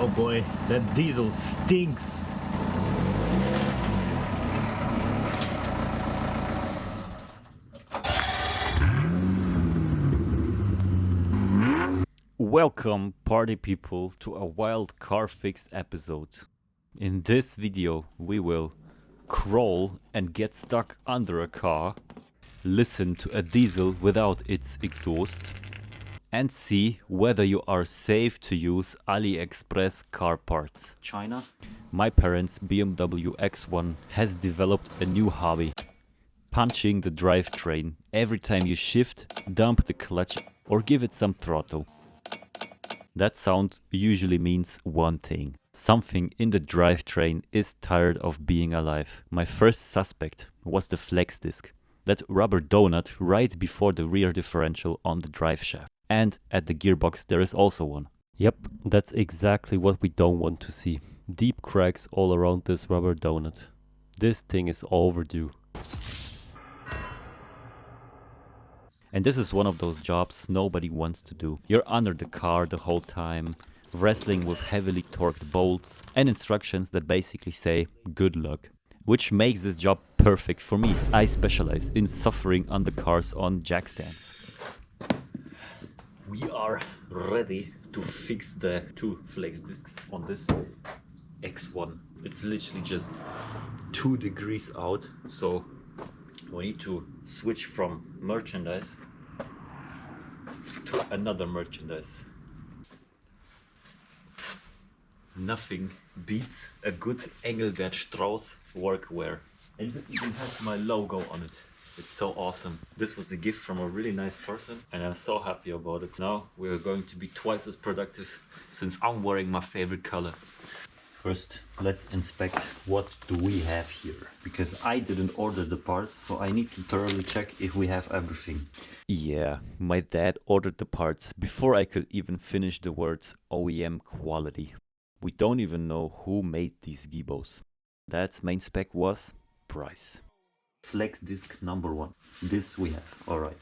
Oh boy, that diesel stinks. Welcome, party people, to a wild car fix episode. In this video, we will crawl and get stuck under a car, listen to a diesel without its exhaust, and see whether you are safe to use AliExpress car parts. China? My parents' BMW X1 has developed a new hobby. Punching the drivetrain every time you shift, dump the clutch or give it some throttle. That sound usually means one thing. Something in the drivetrain is tired of being alive. My first suspect was the flex disc, that rubber donut right before the rear differential on the drive shaft. And at the gearbox there is also one. Yep, that's exactly what we don't want to see. Deep cracks all around this rubber donut. This thing is overdue. And this is one of those jobs nobody wants to do. You're under the car the whole time, wrestling with heavily torqued bolts and instructions that basically say good luck. Which makes this job perfect for me. I specialize in suffering under cars on jack stands. We are ready to fix the two flex discs on this X1. It's literally just 2 degrees out, so we need to switch from merchandise to another merchandise. Nothing beats a good Engelbert Strauss workwear. And this even has my logo on it. It's so awesome. This was a gift from a really nice person and I'm so happy about it. Now we're going to be twice as productive since I'm wearing my favorite color. First, let's inspect what do we have here. Because I didn't order the parts, so I need to thoroughly check if we have everything. Yeah, my dad ordered the parts before I could even finish the words OEM quality. We don't even know who made these Guibos. Dad's main spec was price. Flex disc number 1. This we have. Alright.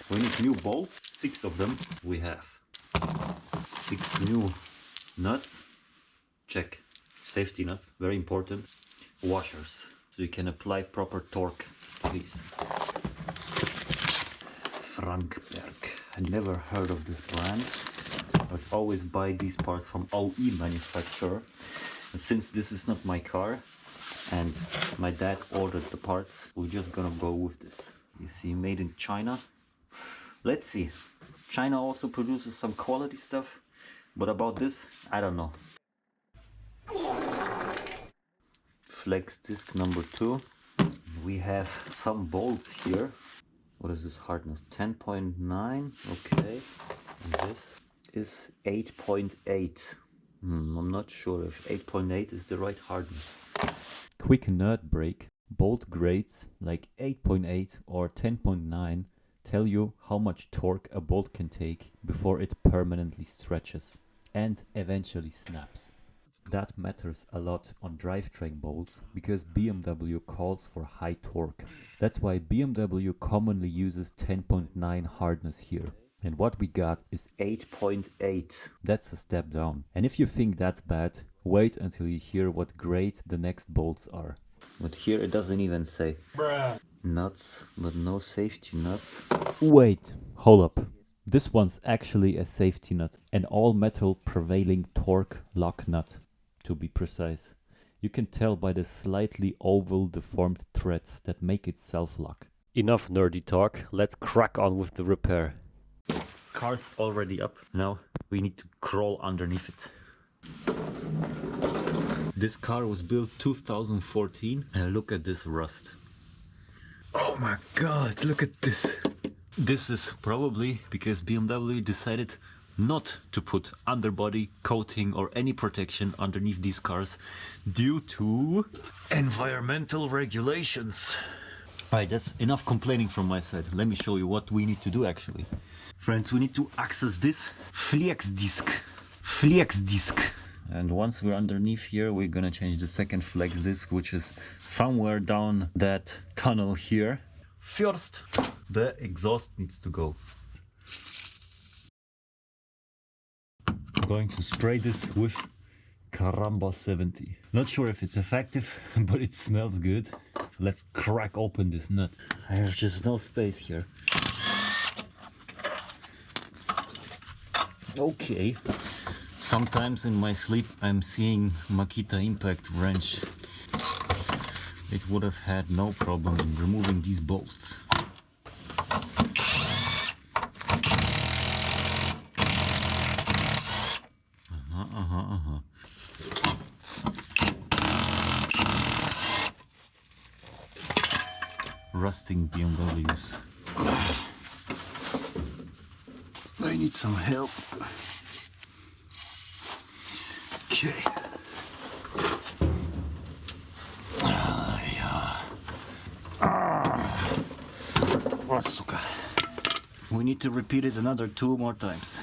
We need new bolts, 6 of them we have. 6 new nuts. Check. Safety nuts, very important. Washers, so you can apply proper torque to these. Frankberg. I never heard of this brand. I'd always buy these parts from OE manufacturer. And since this is not my car, and my dad ordered the parts, we're just gonna go with this. You see, made in China. Let's see. China also produces some quality stuff, but about this, I don't know. Flex disc number 2. We have some bolts here. What is this hardness? 10.9. Okay. And this is 8.8. I'm not sure if 8.8 is the right hardness. Quick nerd break. Bolt grades like 8.8 or 10.9 tell you how much torque a bolt can take before it permanently stretches and eventually snaps. That matters a lot on drivetrain bolts because BMW calls for high torque. That's why BMW commonly uses 10.9 hardness here. And what we got is 8.8. That's a step down. And if you think that's bad, wait until you hear what grade the next bolts are. But here it doesn't even say. Bruh. Nuts, but no safety nuts. Wait, hold up. This one's actually a safety nut, an all metal prevailing torque lock nut. To be precise. You can tell by the slightly oval deformed threads that make it self-lock. Enough nerdy talk, let's crack on with the repair. Car's already up, now we need to crawl underneath it. This car was built 2014 and look at this rust. Oh my god, look at this. This is probably because BMW decided not to put underbody coating or any protection underneath these cars due to environmental regulations. Alright, that's enough complaining from my side. Let me show you what we need to do actually. Friends, we need to access this flex disc. And once we're underneath here, we're gonna change the second flex disc, which is somewhere down that tunnel here. First, the exhaust needs to go. I'm going to spray this with Caramba 70. Not sure if it's effective, but it smells good. Let's crack open this nut. I have just no space here. Okay. Sometimes in my sleep I'm seeing Makita impact wrench. It would have had no problem in removing these bolts. Rusting BMWs. I need some help. Okay. Oh, suka. We need to repeat it another 2 more times.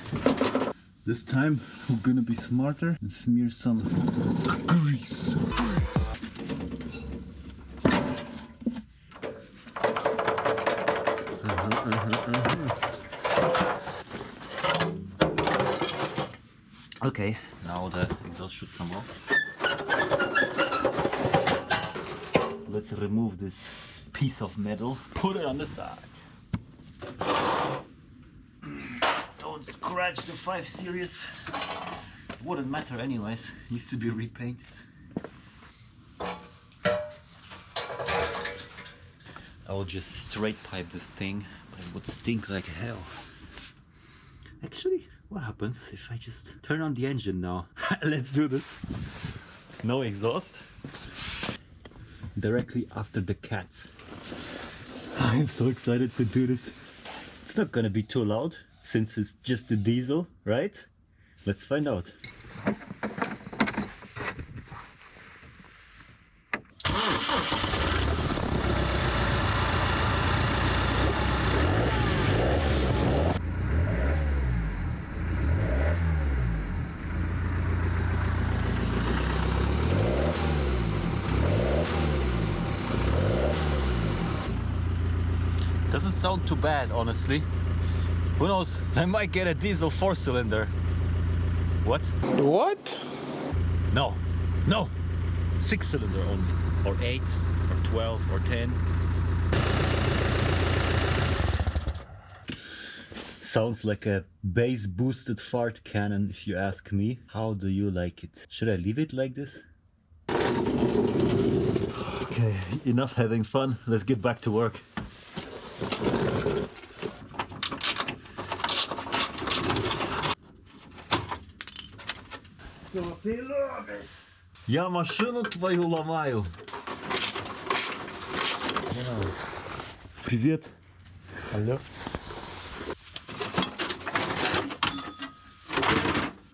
This time we're gonna be smarter and smear some grease. Okay, now the exhaust should come off. Let's remove this piece of metal, put it on the side. Don't scratch the 5 Series. It wouldn't matter anyways, it needs to be repainted. I will just straight pipe this thing, but it would stink like hell. Actually, what happens if I just turn on the engine now? Let's do this. No exhaust. Directly after the cats. I'm so excited to do this. It's not gonna be too loud since it's just a diesel, right? Let's find out. Doesn't sound too bad, honestly. Who knows? I might get a diesel 4-cylinder. What? What? No, no. 6-cylinder only, or 8, or 12, or 10. Sounds like a bass boosted fart cannon, if you ask me. How do you like it? Should I leave it like this? Okay, enough having fun. Let's get back to work. Я машину твою ломаю. Привет. Алло.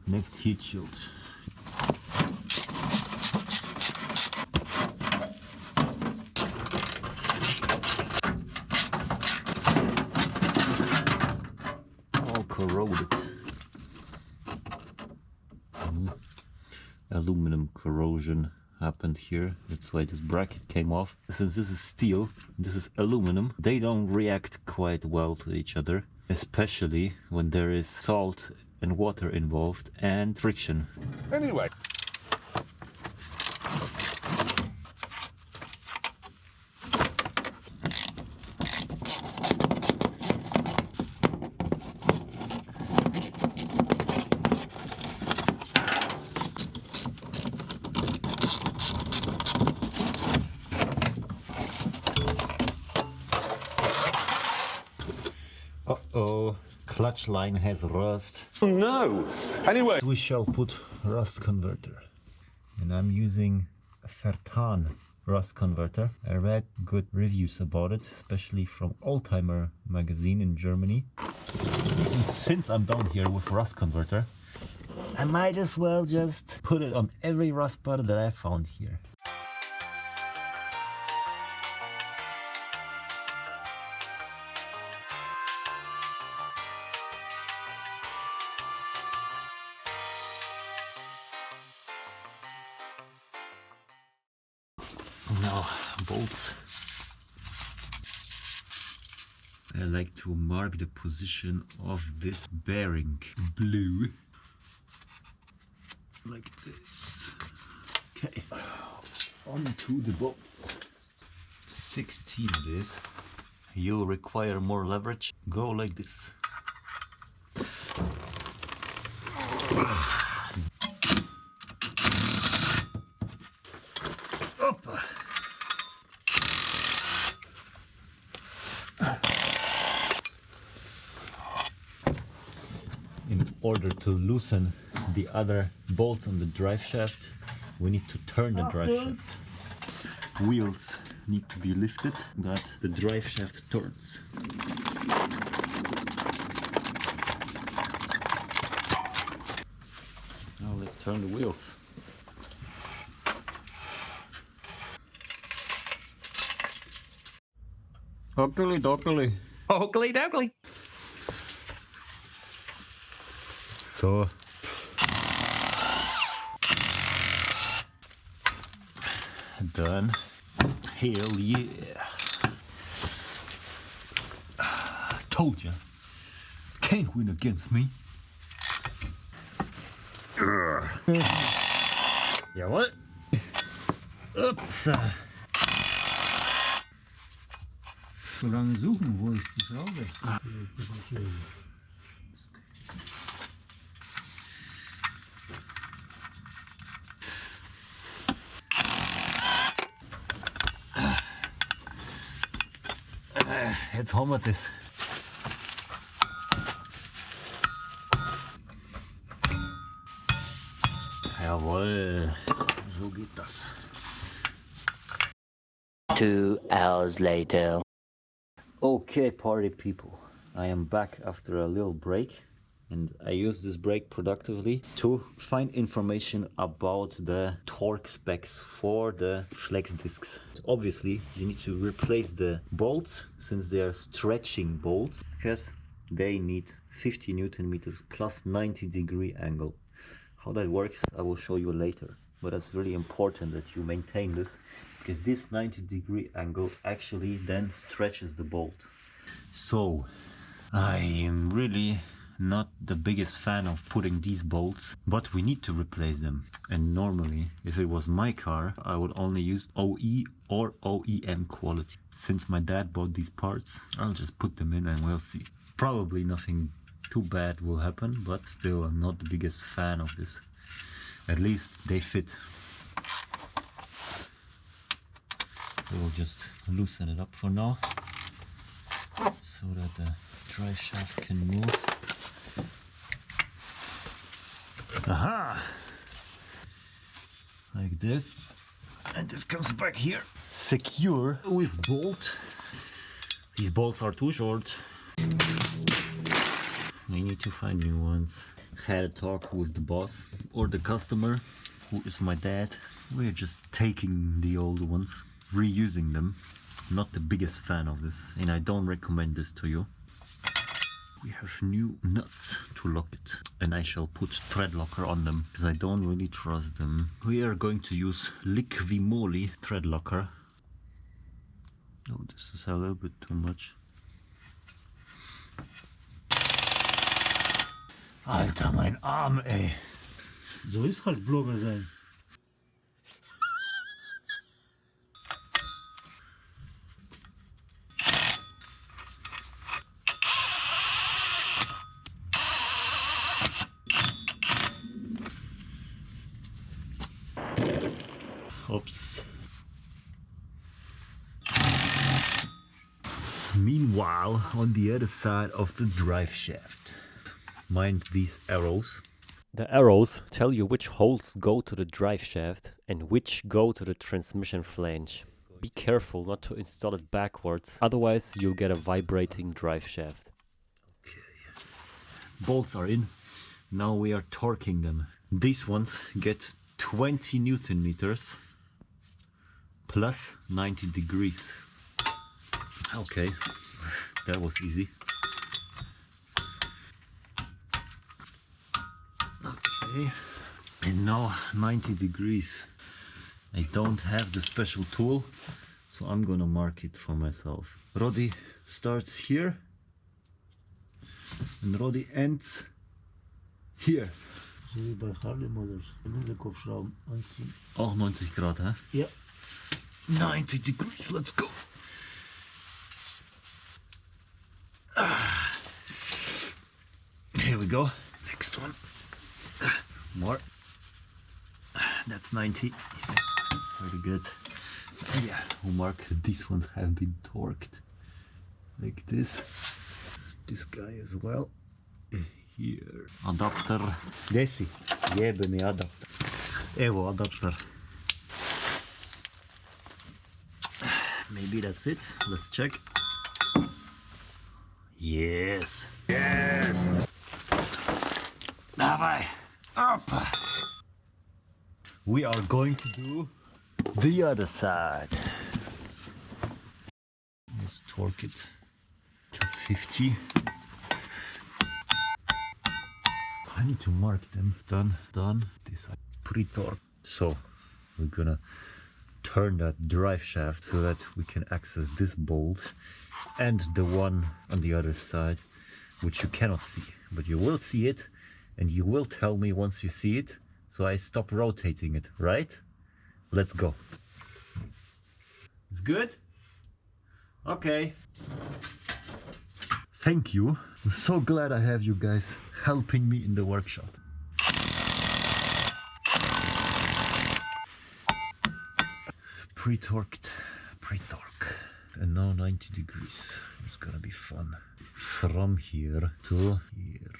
Next heat shield. All corroded. Aluminum corrosion happened here. That's why this bracket came off. Since this is steel, this is aluminum, they don't react quite well to each other, especially when there is salt and water involved and friction. Anyway. Uh-oh, clutch line has rust. Oh no! Anyway. We shall put rust converter. And I'm using a Fertan rust converter. I read good reviews about it, especially from Oldtimer magazine in Germany. And since I'm down here with rust converter, I might as well just put it on every rust button that I found here. Now, bolts. I like to mark the position of this bearing blue, like this. Okay, on to the bolts. 16 it is. You require more leverage. Go like this. Up. In order to loosen the other bolts on the drive shaft, we need to turn the drive shaft. Wheels need to be lifted that the drive shaft turns. Now let's turn the wheels. Oakley dokley. Oakley dokley. So done. Hell yeah. Told ya. Can't win against me. Jawohl. Ups. So lange suchen, wo ist die Schraube? Jetzt haben wir das. Jawohl, so geht das. 2 hours later. Okay, party people, I am back after a little break, and I use this break productively to find information about the torque specs for the flex discs. Obviously, you need to replace the bolts since they are stretching bolts, because they need 50 Newton meters plus 90-degree angle. How that works, I will show you later. But it's really important that you maintain this, because this 90-degree angle actually then stretches the bolt. So I am really not the biggest fan of putting these bolts, but we need to replace them. And normally, if it was my car, I would only use OE or OEM quality. Since my dad bought these parts, I'll just put them in and we'll see. Probably nothing too bad will happen, but still I'm not the biggest fan of this. At least they fit. We'll just loosen it up for now, so that the drive shaft can move. Aha! Like this. And this comes back here. Secure with bolt. These bolts are too short. We need to find new ones. Had a talk with the boss or the customer, who is my dad. We're just taking the old ones, reusing them. Not the biggest fan of this, and I don't recommend this to you. We have new nuts to lock it, and I shall put thread locker on them because I don't really trust them. We are going to use Liquimoli thread locker. Oh, this is a little bit too much. Alter, mein Arm, ey. So ist halt Blogger sein. Oops. Meanwhile, on the other side of the drive shaft, mind these arrows. The arrows tell you which holes go to the drive shaft and which go to the transmission flange. Be careful not to install it backwards, otherwise you'll get a vibrating drive shaft. Okay. Bolts are in. Now we are torquing them. These ones get 20 Newton meters plus 90 degrees. Okay, that was easy. Okay, and now 90 degrees. I don't have the special tool, so I'm gonna mark it for myself. Roddy starts here and Roddy ends here. So wie bei Harley Motors. Hinterkopfschrauben anziehen. Auch 90 Grad, hä? Ja. 90 degrees, let's go. Here we go. Next one. More. That's 90. Very good. Yeah, Mark, these ones have been torqued like this. This guy as well. Here. Adapter. Desi. Jebeni adapter. Evo adapter. Maybe that's it. Let's check. Yes. Yes. Dawaj. Up. We are going to do the other side. Let's torque it to 50. I need to mark them. Done, done. This side pre-torque. So we're gonna turn that drive shaft so that we can access this bolt and the one on the other side, which you cannot see, but you will see it, and you will tell me once you see it, so I stop rotating it, right? Let's go. It's good? Okay. Thank you. I'm so glad I have you guys helping me in the workshop. Pre-torqued, pre-torque. And now 90 degrees. It's gonna be fun. From here to here.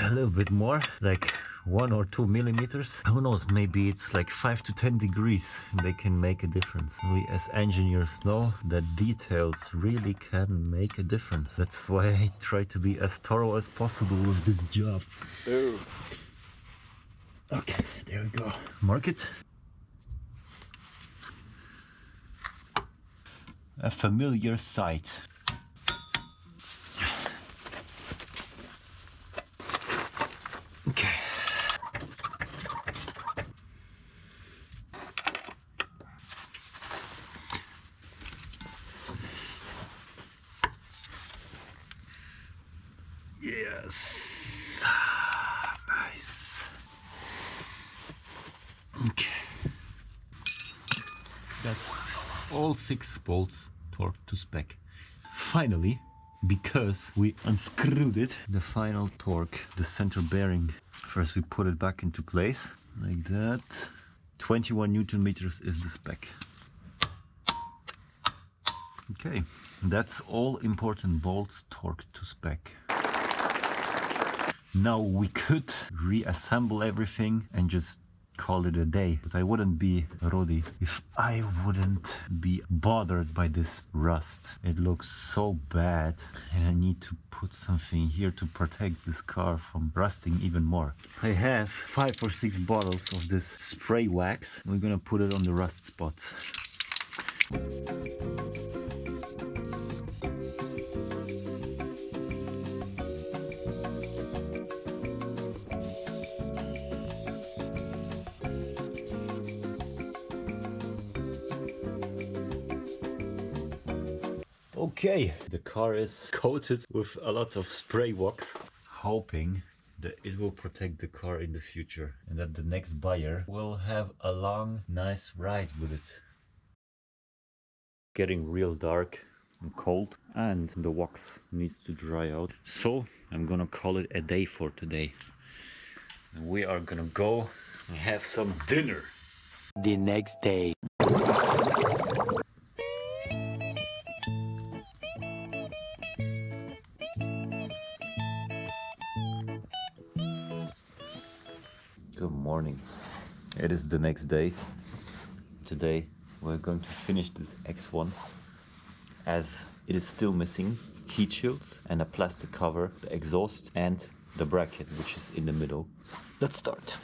A little bit more, like 1 or 2 millimeters. Who knows, maybe it's like 5 to 10 degrees. They can make a difference. We as engineers know that details really can make a difference. That's why I try to be as thorough as possible with this job. Ew. Okay, there we go. Mark it. A familiar sight. Okay. Yes. Nice. Okay. That's all 6 bolts torqued to spec. Finally, because we unscrewed it, the final torque, the center bearing. First we put it back into place, like that. 21 Newton meters is the spec. Okay, that's all important bolts torqued to spec. Now we could reassemble everything and just call it a day, but I wouldn't be Rodi if I wouldn't be bothered by this rust. It looks so bad, and I need to put something here to protect this car from rusting even more. I have 5 or 6 bottles of this spray wax. We're gonna put it on the rust spots. Okay, the car is coated with a lot of spray wax, hoping that it will protect the car in the future and that the next buyer will have a long, nice ride with it. Getting real dark and cold, and the wax needs to dry out. So I'm gonna call it a day for today. And we are gonna go and have some dinner. The next day. Good morning. It is the next day. Today we're going to finish this X1, as it is still missing heat shields and a plastic cover, the exhaust and the bracket, which is in the middle. Let's start.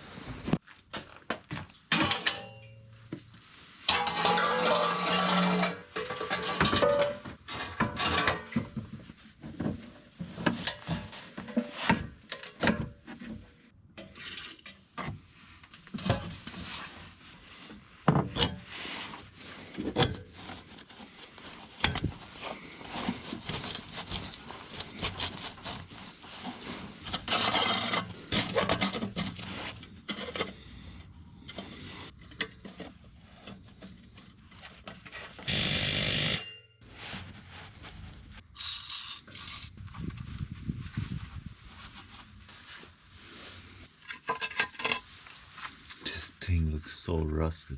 looks so rusted.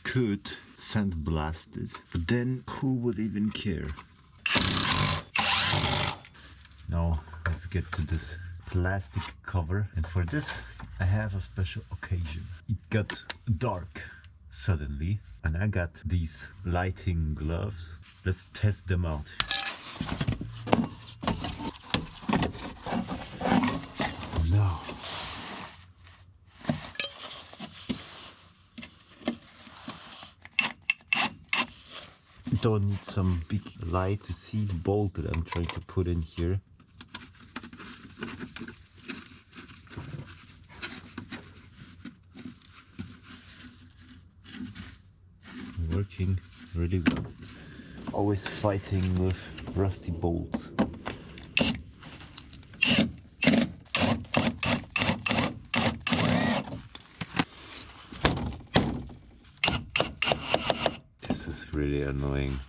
Could sandblast it, but then who would even care? Now let's get to this plastic cover, and for this I have a special occasion. It got dark suddenly and I got these lighting gloves. Let's test them out. No. Don't need some big light to see the bolt that I'm trying to put in here. Working really well. Always fighting with rusty bolts. This is really annoying.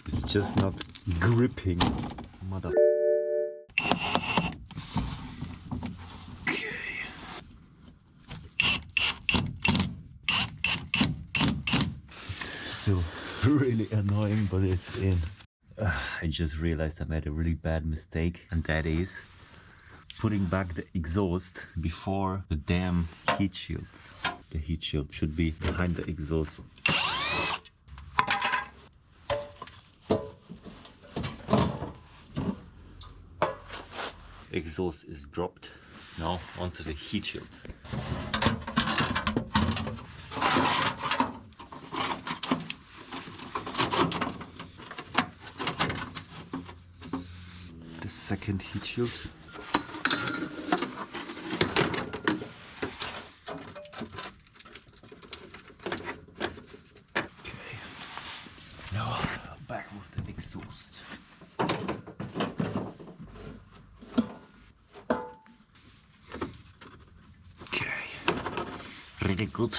It's just not gripping. Mother. Still really annoying, but it's in. I just realized I made a really bad mistake, and that is putting back the exhaust before the damn heat shields. The heat shield should be behind the exhaust. Exhaust is dropped. Now onto the heat shields. The second heat shield. Okay. Now back with the exhaust. Okay. Really good.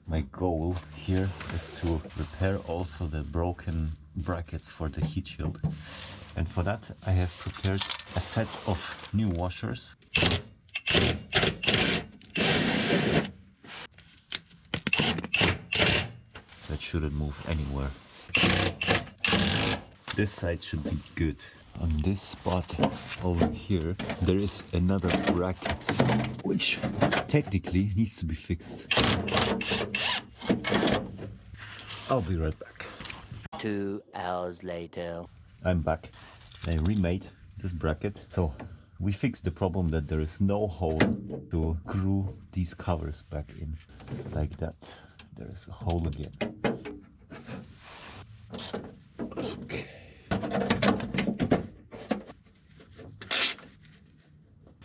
My goal here is to repair also the broken brackets for the heat shield, and for that I have prepared a set of new washers. That shouldn't move anywhere. This side should be good. On this spot over here there is another bracket which technically needs to be fixed. I'll be right back. 2 hours later. I'm back. I remade this bracket. So we fixed the problem that there is no hole to screw these covers back in. Like that. There is a hole again. Okay.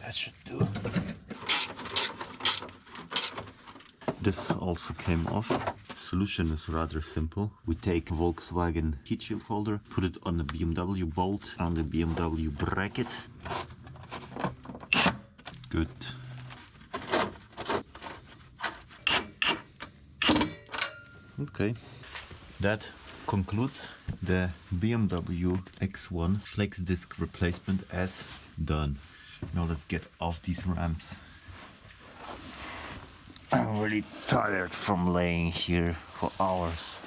That should do. This also came off. Solution is rather simple. We take Volkswagen heat shield holder, put it on the BMW bolt and the BMW bracket. Good. Okay, that concludes the BMW X1 flex disc replacement as done. Now let's get off these ramps. I'm really tired from laying here for hours.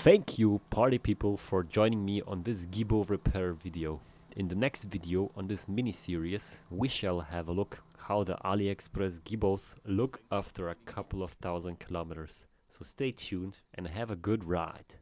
Thank you, party people, for joining me on this Guibo repair video. In the next video on this mini-series, we shall have a look how the AliExpress Guibos look after a couple of thousand kilometers. So stay tuned and have a good ride.